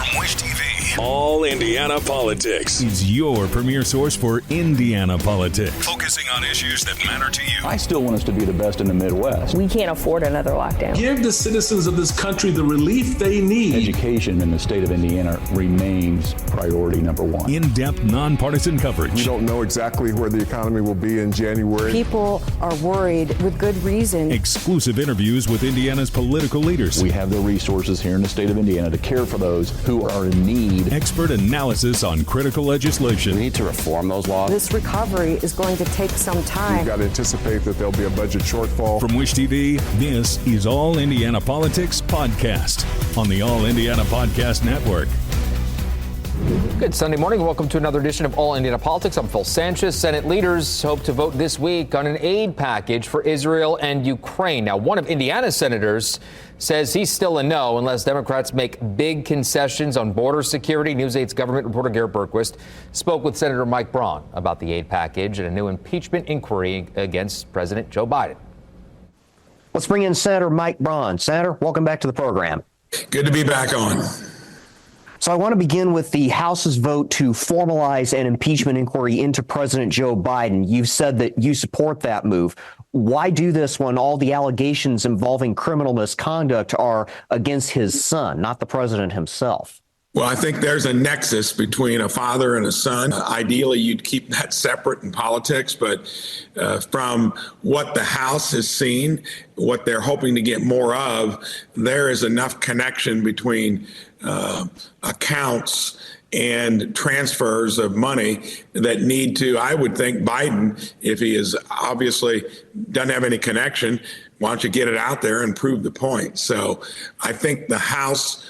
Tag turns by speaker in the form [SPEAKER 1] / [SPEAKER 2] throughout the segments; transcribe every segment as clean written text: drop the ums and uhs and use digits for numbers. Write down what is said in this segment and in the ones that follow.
[SPEAKER 1] From Wish TV, All Indiana Politics
[SPEAKER 2] is your premier source for Indiana politics.
[SPEAKER 1] Focusing on issues that matter to you.
[SPEAKER 3] I still want us to be the best in the Midwest.
[SPEAKER 4] We can't afford another lockdown.
[SPEAKER 5] Give the citizens of this country the relief they need.
[SPEAKER 3] Education in the state of Indiana remains priority number one.
[SPEAKER 2] In-depth, nonpartisan coverage.
[SPEAKER 6] We don't know exactly where the economy will be in January.
[SPEAKER 4] People are worried with good reason.
[SPEAKER 2] Exclusive interviews with Indiana's political leaders.
[SPEAKER 3] We have the resources here in the state of Indiana to care for those who are in need.
[SPEAKER 2] Expert analysis on critical legislation.
[SPEAKER 7] We need to reform those laws.
[SPEAKER 4] This recovery is going to take some time.
[SPEAKER 6] We've got to anticipate that there'll be a budget shortfall.
[SPEAKER 2] From Wish TV, this is All Indiana Politics Podcast on the All Indiana Podcast Network.
[SPEAKER 8] Good Sunday morning. Welcome to another edition of All Indiana Politics. I'm Phil Sanchez. Senate leaders hope to vote this week on an aid package for Israel and Ukraine. Now, one of Indiana's senators says he's still a no unless Democrats make big concessions on border security. News 8's government reporter Garrett Bergquist spoke with Senator Mike Braun about the aid package and a new impeachment inquiry against President Joe Biden.
[SPEAKER 9] Let's bring in Senator Mike Braun. Senator, welcome back to the program.
[SPEAKER 10] Good to be back on.
[SPEAKER 9] So I want to begin with the House's vote to formalize an impeachment inquiry into President Joe Biden. You've said that you support that move. Why do this when all the allegations involving criminal misconduct are against his son, not the president himself?
[SPEAKER 10] Well, I think there's a nexus between a father and a son. Ideally, you'd keep that separate in politics, but from what the House has seen, what they're hoping to get more of, there is enough connection between accounts and transfers of money that need to, I would think Biden, if he is obviously doesn't have any connection, why don't you get it out there and prove the point? So I think the House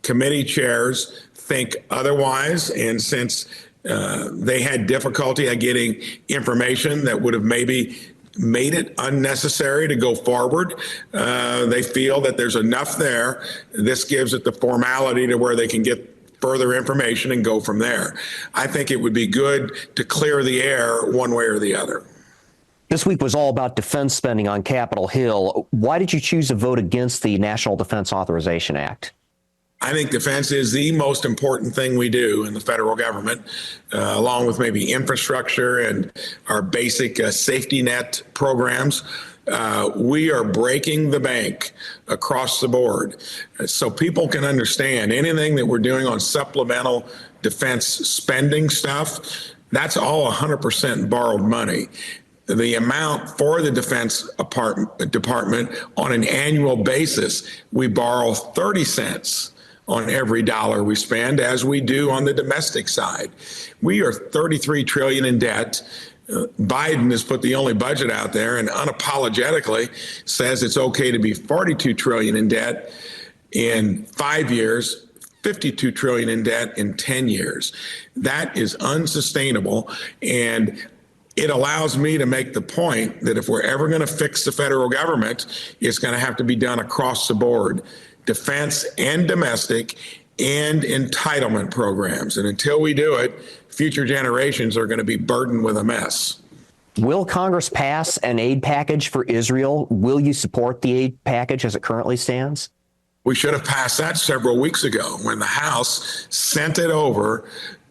[SPEAKER 10] committee chairs think otherwise. And since they had difficulty at getting information that would have maybe made it unnecessary to go forward, they feel that there's enough there. This gives it the formality to where they can get further information and go from there. I think it would be good to clear the air one way or the other.
[SPEAKER 9] This week was all about defense spending on Capitol Hill. Why did you choose to vote against the National Defense Authorization Act?
[SPEAKER 10] I think defense is the most important thing we do in the federal government, along with maybe infrastructure and our basic safety net programs. We are breaking the bank across the board. So people can understand anything that we're doing on supplemental defense spending stuff, that's all 100% borrowed money. The amount for the Defense Department on an annual basis, we borrow 30 cents on every dollar we spend, as we do on the domestic side. We are $33 trillion in debt. Biden has put the only budget out there and unapologetically says it's okay to be $42 trillion in debt in 5 years, $52 trillion in debt in 10 years. That is unsustainable. And it allows me to make the point that if we're ever going to fix the federal government, it's going to have to be done across the board. Defense and domestic and entitlement programs. And until we do it, future generations are going to be burdened with a mess.
[SPEAKER 9] Will Congress pass an aid package for Israel? Will you support the aid package as it currently stands?
[SPEAKER 10] We should have passed that several weeks ago when the House sent it over.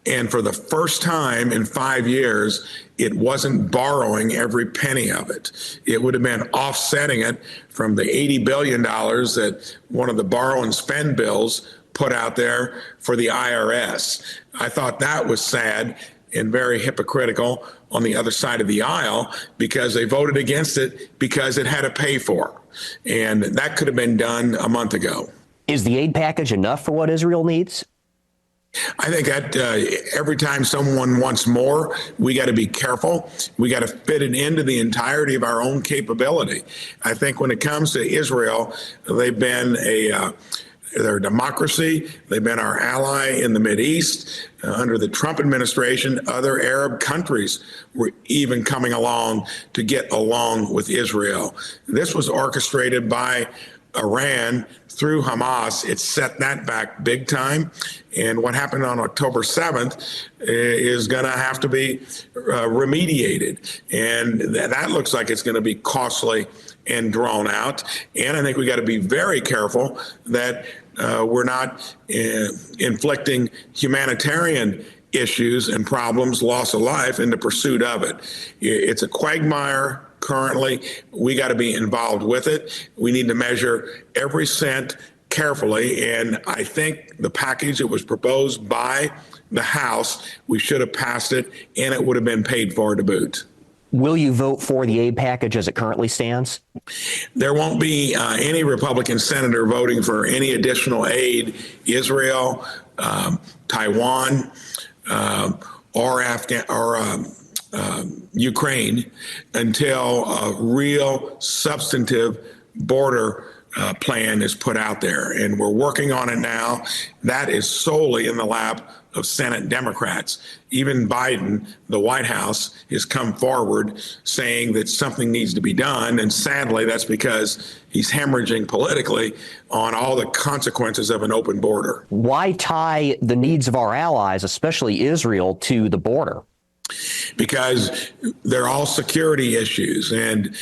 [SPEAKER 10] And for the first time in 5 years, it wasn't borrowing every penny of it. It would have been offsetting it from the $80 billion that one of the borrow and spend bills put out there for the IRS. I thought that was sad and very hypocritical on the other side of the aisle because they voted against it because it had to pay for. And that could have been done a month ago.
[SPEAKER 9] Is the aid package enough for what Israel needs?
[SPEAKER 10] I think that every time someone wants more, we got to be careful. We got to fit it into the entirety of our own capability. I think when it comes to Israel, they've been they're a democracy. They've been our ally in the Mideast. Under the Trump administration, other Arab countries were even coming along to get along with Israel. This was orchestrated by Iran through Hamas. It set that back big time. And what happened on October 7th is going to have to be remediated. And that looks like it's going to be costly and drawn out. And I think we got to be very careful that we're not inflicting humanitarian issues and problems, loss of life, in the pursuit of it. It's a quagmire currently. We got to be involved with it. We need to measure every cent carefully, and I think the package that was proposed by the House, we should have passed it, and it would have been paid for to boot.
[SPEAKER 9] Will you vote for the aid package as it currently stands?
[SPEAKER 10] There won't be any Republican senator voting for any additional aid, Israel, Taiwan, or Ukraine, until a real substantive border plan is put out there. And we're working on it now. That is solely in the lap of Senate Democrats. Even Biden, the White House, has come forward saying that something needs to be done. And sadly, that's because he's hemorrhaging politically on all the consequences of an open border.
[SPEAKER 9] Why tie the needs of our allies, especially Israel, to the border?
[SPEAKER 10] Because they're all security issues. And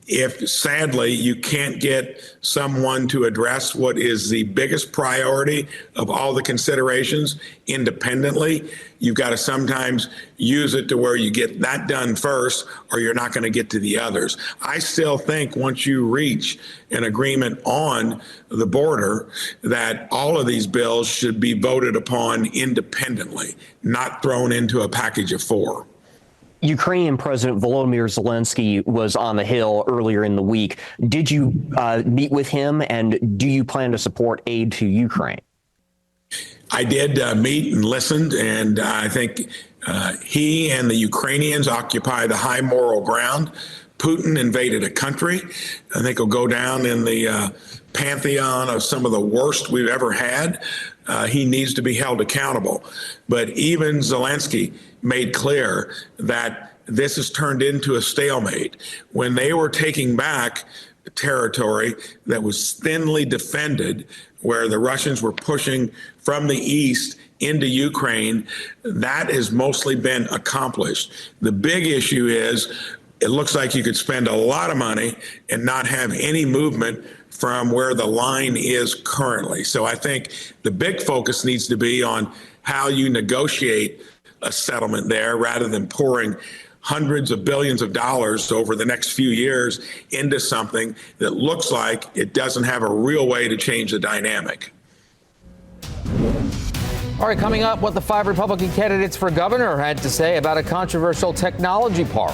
[SPEAKER 10] if sadly you can't get someone to address what is the biggest priority of all the considerations independently, you've got to sometimes use it to where you get that done first, or you're not going to get to the others. I still think once you reach an agreement on the border, that all of these bills should be voted upon independently, not thrown into a package of four.
[SPEAKER 9] Ukrainian President Volodymyr Zelensky was on the Hill earlier in the week. Did you meet with him, and do you plan to support aid to Ukraine?
[SPEAKER 10] I did meet and listened, and I think he and the Ukrainians occupy the high moral ground. Putin invaded a country. I think he'll go down in the pantheon of some of the worst we've ever had. He needs to be held accountable. But even Zelensky made clear that this has turned into a stalemate. When they were taking back territory that was thinly defended, where the Russians were pushing from the east into Ukraine, that has mostly been accomplished. The big issue is it looks like you could spend a lot of money and not have any movement from where the line is currently. So I think the big focus needs to be on how you negotiate a settlement there, rather than pouring hundreds of billions of dollars over the next few years into something that looks like it doesn't have a real way to change the dynamic.
[SPEAKER 8] All right, coming up, what the 5 Republican candidates for governor had to say about a controversial technology park.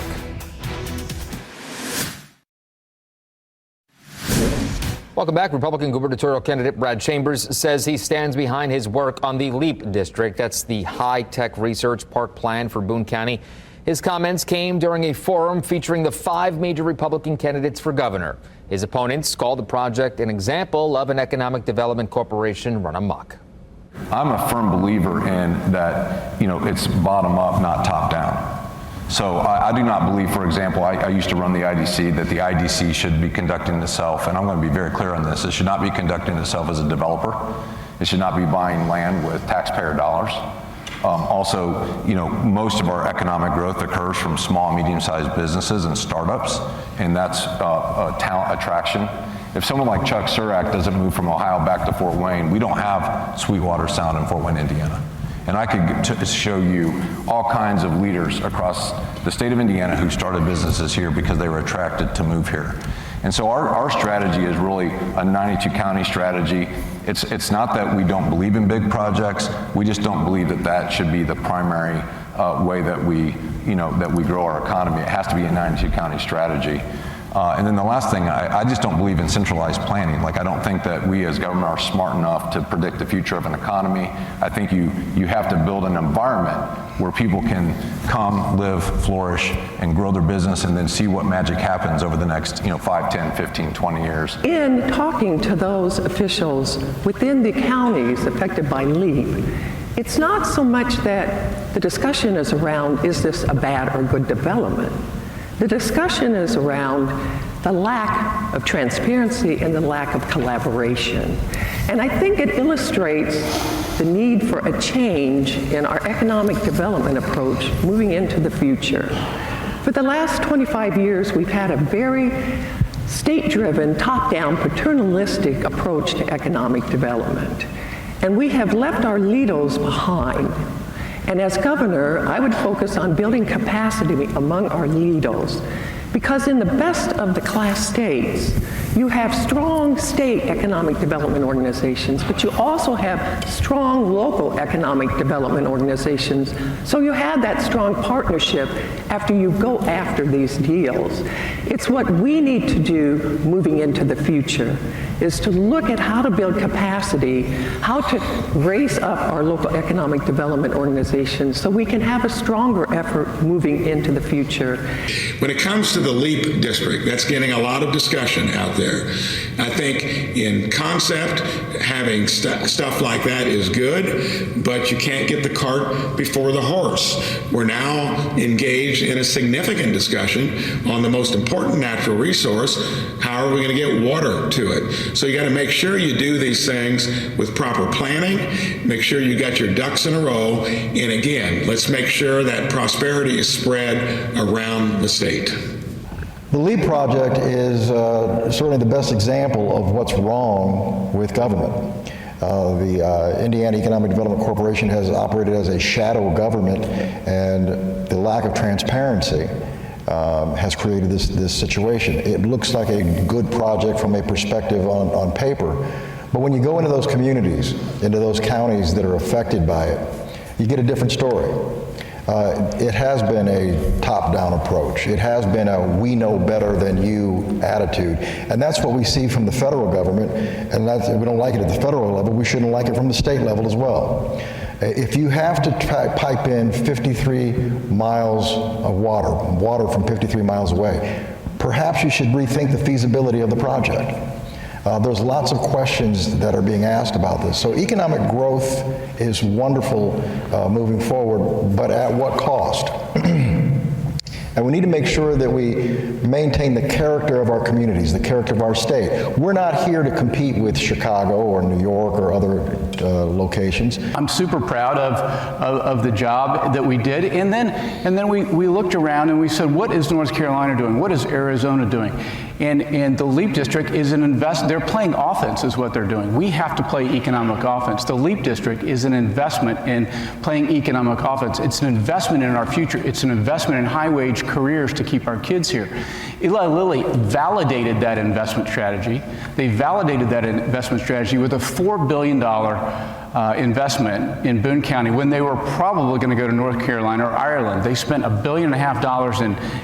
[SPEAKER 8] Welcome back. Republican gubernatorial candidate Brad Chambers says he stands behind his work on the LEAP district. That's the high-tech research park plan for Boone County. His comments came during a forum featuring the 5 major Republican candidates for governor. His opponents called the project an example of an economic development corporation run amok.
[SPEAKER 3] I'm a firm believer in that, it's bottom up, not top down. So I do not believe, for example, I used to run the IDC, that the IDC should be conducting itself, and I'm going to be very clear on this, it should not be conducting itself as a developer. It should not be buying land with taxpayer dollars. Also, most of our economic growth occurs from small, medium-sized businesses and startups, and that's a talent attraction. If someone like Chuck Surak doesn't move from Ohio back to Fort Wayne, we don't have Sweetwater Sound in Fort Wayne, Indiana. And I could show you all kinds of leaders across the state of Indiana who started businesses here because they were attracted to move here. And so our strategy is really a 92 county strategy. It's not that we don't believe in big projects. We just don't believe that should be the primary way that we grow our economy. It has to be a 92 county strategy. And then the last thing, I just don't believe in centralized planning. Like, I don't think that we as government are smart enough to predict the future of an economy. I think you have to build an environment where people can come, live, flourish, and grow their business, and then see what magic happens over the next 5, 10, 15, 20 years.
[SPEAKER 7] In talking to those officials within the counties affected by LEAP, it's not so much that the discussion is around, is this a bad or good development? The discussion is around the lack of transparency and the lack of collaboration. And I think it illustrates the need for a change in our economic development approach moving into the future. For the last 25 years, we've had a very state-driven, top-down, paternalistic approach to economic development. And we have left our leaders behind. And as governor, I would focus on building capacity among our leaders, because in the best of the class states, you have strong state economic development organizations, but you also have strong local economic development organizations. So you have that strong partnership after you go after these deals. It's what we need to do moving into the future, is to look at how to build capacity, how to raise up our local economic development organizations so we can have a stronger effort moving into the future.
[SPEAKER 10] When it comes to the LEAP district, that's getting a lot of discussion out there. I think in concept, having stuff like that is good, but you can't get the cart before the horse. We're now engaged in a significant discussion on the most important natural resource. How are we going to get water to it? So you got to make sure you do these things with proper planning, make sure you got your ducks in a row, and again, let's make sure that prosperity is spread around the state.
[SPEAKER 11] The LEAP project is certainly the best example of what's wrong with government. The Indiana Economic Development Corporation has operated as a shadow government, and the lack of transparency has created this situation. It looks like a good project from a perspective on paper, but when you go into those communities, into those counties that are affected by it, you get a different story. It has been a top-down approach. It has been a we know better than you attitude. And that's what we see from the federal government. And that's, if we don't like it at the federal level, we shouldn't like it from the state level as well. If you have to pipe in 53 miles of water from 53 miles away, perhaps you should rethink the feasibility of the project. There's lots of questions that are being asked about this. So economic growth is wonderful moving forward, but at what cost? And we need to make sure that we maintain the character of our communities, the character of our state. We're not here to compete with Chicago or New York or other locations.
[SPEAKER 12] I'm super proud of the job that we did. And then we looked around and we said, what is North Carolina doing? What is Arizona doing? And the LEAP district is they're playing offense is what they're doing. We have to play economic offense. The LEAP district is an investment in playing economic offense. It's an investment in our future. It's an investment in high-wage careers to keep our kids here. Eli Lilly validated that investment strategy. They validated that investment strategy with a $4 billion investment in Boone County when they were probably going to go to North Carolina or Ireland. They spent $1.5 billion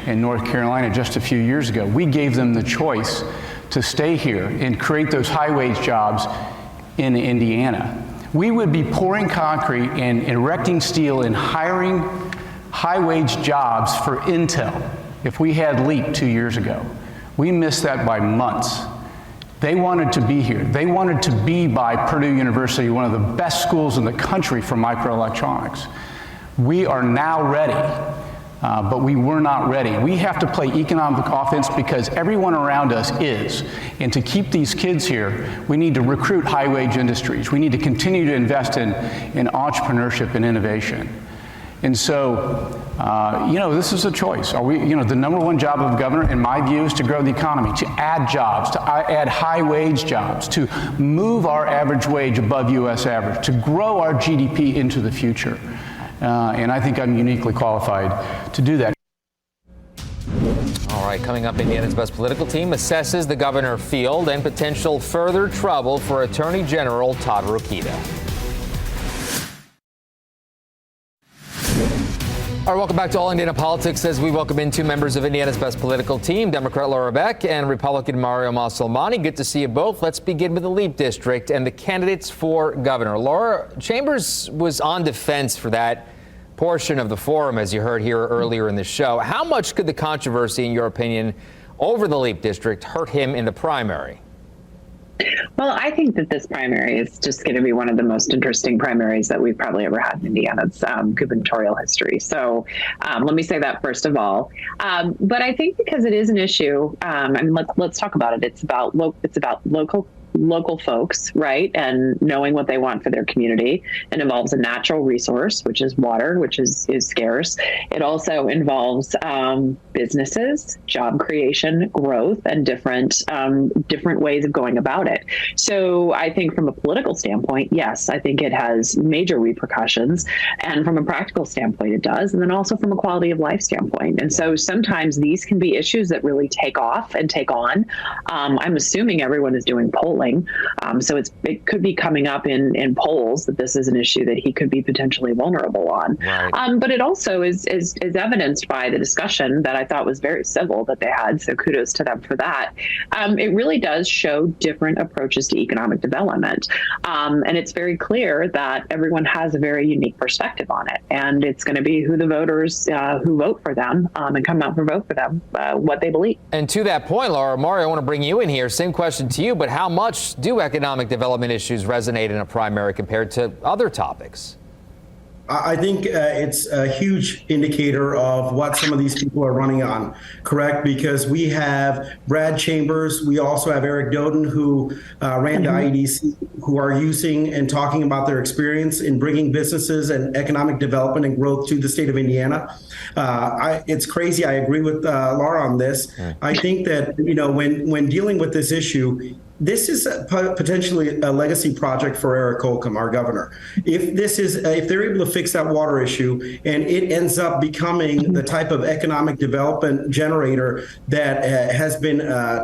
[SPEAKER 12] in North Carolina just a few years ago. We gave them the choice to stay here and create those high-wage jobs in Indiana. We would be pouring concrete and erecting steel and hiring high-wage jobs for Intel if we had LEAP 2 years ago. We missed that by months. They wanted to be here. They wanted to be by Purdue University, one of the best schools in the country for microelectronics. We are now ready, but we were not ready. We have to play economic offense because everyone around us is. And to keep these kids here, we need to recruit high-wage industries. We need to continue to invest in entrepreneurship and innovation. And so, this is a choice. Are we, the number one job of a governor, in my view, is to grow the economy, to add jobs, to add high-wage jobs, to move our average wage above U.S. average, to grow our GDP into the future. And I think I'm uniquely qualified to do that.
[SPEAKER 8] All right, coming up, Indiana's best political team assesses the governor field and potential further trouble for Attorney General Todd Rokita. All right, welcome back to All Indiana Politics as we welcome in two members of Indiana's best political team, Democrat Laura Beck and Republican Mario Massolmani. Good to see you both. Let's begin with the LEAP district and the candidates for governor. Laura, Chambers was on defense for that portion of the forum, as you heard here earlier in the show. How much could the controversy, in your opinion, over the LEAP district hurt him in the primary?
[SPEAKER 13] Well, I think that this primary is just going to be one of the most interesting primaries that we've probably ever had in Indiana's gubernatorial history. So let me say that first of all. But I think because it is an issue, let's talk about it. It's about local local folks, right? And knowing what they want for their community. It involves a natural resource, which is water, which is scarce. It also involves businesses, job creation, growth, and different ways of going about it. So I think from a political standpoint, yes, I think it has major repercussions. And from a practical standpoint, it does. And then also from a quality of life standpoint. And so sometimes these can be issues that really take off and take on. I'm assuming everyone is doing polling. So it could be coming up in polls that this is an issue that he could be potentially vulnerable on. Right. But it also is evidenced by the discussion that I thought was very civil that they had. So kudos to them for that. It really does show different approaches to economic development. And it's very clear that everyone has a very unique perspective on it. And it's going to be who the voters who vote for them and come out and vote for them, what they believe.
[SPEAKER 8] And to that point, Laura, Mario, I want to bring you in here. Same question to you, but how much do economic development issues resonate in a primary compared to other topics?
[SPEAKER 14] I think it's a huge indicator of what some of these people are running on, correct? Because we have Brad Chambers, we also have Eric Doden, who ran the IEDC, who are using and talking about their experience in bringing businesses and economic development and growth to the state of Indiana. It's crazy. I agree with Laura on this. I think that, when dealing with this issue, this is potentially a legacy project for Eric Holcomb, our governor. If they're able to fix that water issue and it ends up becoming the type of economic development generator that has been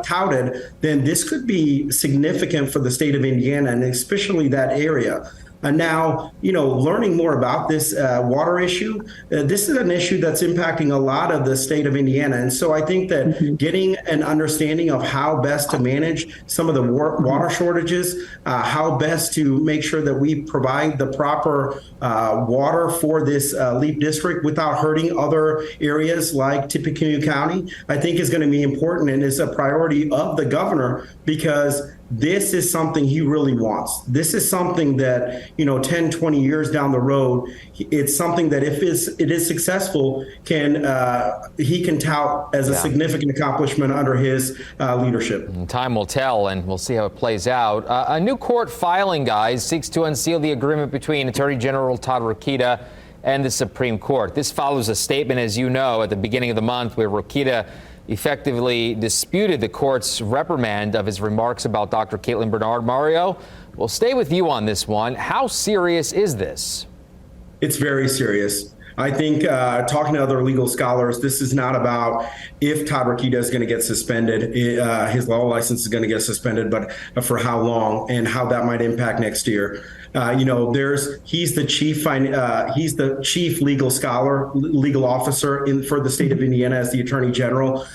[SPEAKER 14] touted, then this could be significant for the state of Indiana and especially that area. And now, learning more about this water issue, this is an issue that's impacting a lot of the state of Indiana. And so I think that getting an understanding of how best to manage some of the water shortages, how best to make sure that we provide the proper water for this LEAP district without hurting other areas like Tippecanoe County, I think is going to be important and is a priority of the governor because this is something he really wants. This is something that, 10, 20 years down the road, it's something that if it is successful, he can tout as a significant accomplishment under his leadership.
[SPEAKER 8] Time will tell, and we'll see how it plays out. A new court filing, guys, seeks to unseal the agreement between Attorney General Todd Rokita and the Supreme Court. This follows a statement, as you know, at the beginning of the month where Rokita effectively disputed the court's reprimand of his remarks about Dr. Caitlin Bernard. Mario, we'll stay with you on this one. How serious is this?
[SPEAKER 14] It's very serious. I think talking to other legal scholars, this is not about if Todd Rokita is going to get suspended, his law license is going to get suspended, but for how long and how that might impact next year. He's the chief legal scholar, legal officer for the state of Indiana as the Attorney General.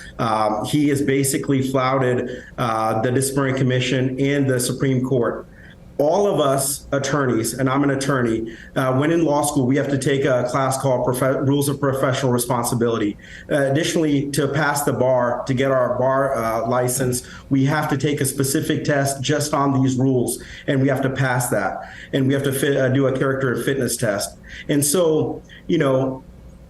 [SPEAKER 14] He has basically flouted the disciplinary commission and the Supreme Court. All of us attorneys, and I'm an attorney, when in law school, we have to take a class called Rules of Professional Responsibility. Additionally, to pass the bar, to get our bar license, we have to take a specific test just on these rules, and we have to pass that. And we have to do a character and fitness test. And so,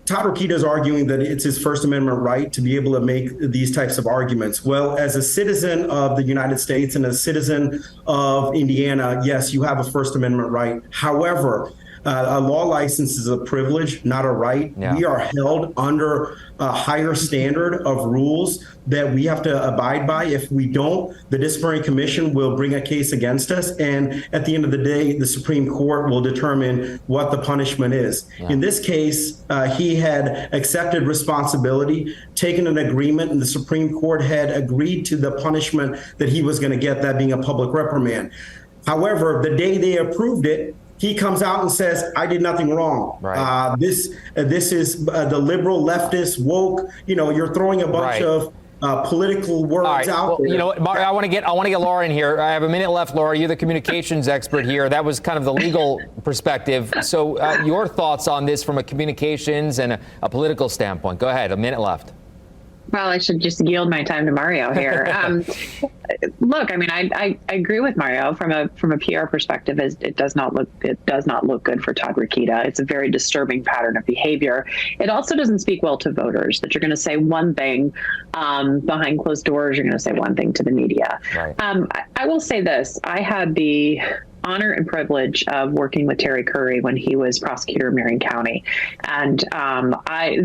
[SPEAKER 14] Todd Rokita is arguing that it's his First Amendment right to be able to make these types of arguments. Well, as a citizen of the United States and a citizen of Indiana, yes, you have a First Amendment right. However, a law license is a privilege, not a right. Yeah. We are held under a higher standard of rules that we have to abide by. If we don't, the disciplinary commission will bring a case against us. And at the end of the day, the Supreme Court will determine what the punishment is. Yeah. In this case, he had accepted responsibility, taken an agreement, and the Supreme Court had agreed to the punishment that he was going to get, that being a public reprimand. However, the day they approved it, he comes out and says, I did nothing wrong. Right. This is the liberal, leftist, woke, you're throwing a bunch of political words out there.
[SPEAKER 8] I want to get Laura in here. I have a minute left, Laura. You're the communications expert here. That was kind of the legal perspective. So your thoughts on this from a communications and a political standpoint. Go ahead. A minute left.
[SPEAKER 13] Well, I should just yield my time to Mario here. Look, I mean, I agree with Mario from a PR perspective. It does not look good for Todd Rokita. It's a very disturbing pattern of behavior. It also doesn't speak well to voters that you're going to say one thing behind closed doors. You're going to say one thing to the media. Right. I will say this: I had the honor and privilege of working with Terry Curry when he was prosecutor of Marion County, and I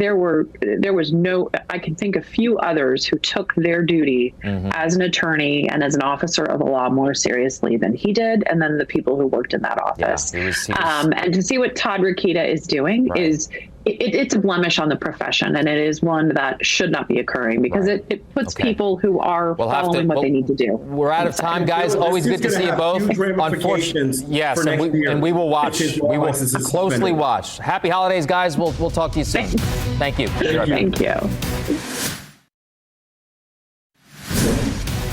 [SPEAKER 13] can think of few others who took their duty as an attorney and as an officer of the law more seriously than he did, and then the people who worked in that office. Yeah, he was. And to see what Todd Rokita is doing is. It's a blemish on the profession, and it is one that should not be occurring because it puts people who are following what they need to do.
[SPEAKER 8] We're out of time, guys. Always good to see you both. Unfortunately, yes, and we will watch. We will closely watch. Happy holidays, guys. We'll talk to you soon. Thank you.
[SPEAKER 13] Thank you.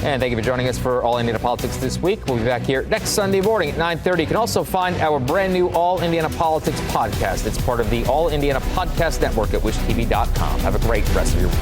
[SPEAKER 8] And thank you for joining us for All Indiana Politics this week. We'll be back here next Sunday morning at 9:30. You can also find our brand new All Indiana Politics podcast. It's part of the All Indiana Podcast Network at wishtv.com. Have a great rest of your week.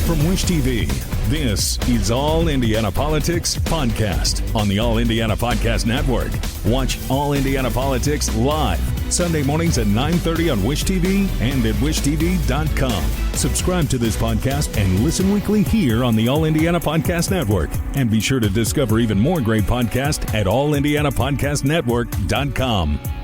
[SPEAKER 2] From Wish TV, this is All Indiana Politics Podcast on the All Indiana Podcast Network. Watch All Indiana Politics live Sunday mornings at 9:30 on Wish TV and at wishtv.com. Subscribe to this podcast and listen weekly here on the All Indiana Podcast Network. And be sure to discover even more great podcasts at allindianapodcastnetwork.com.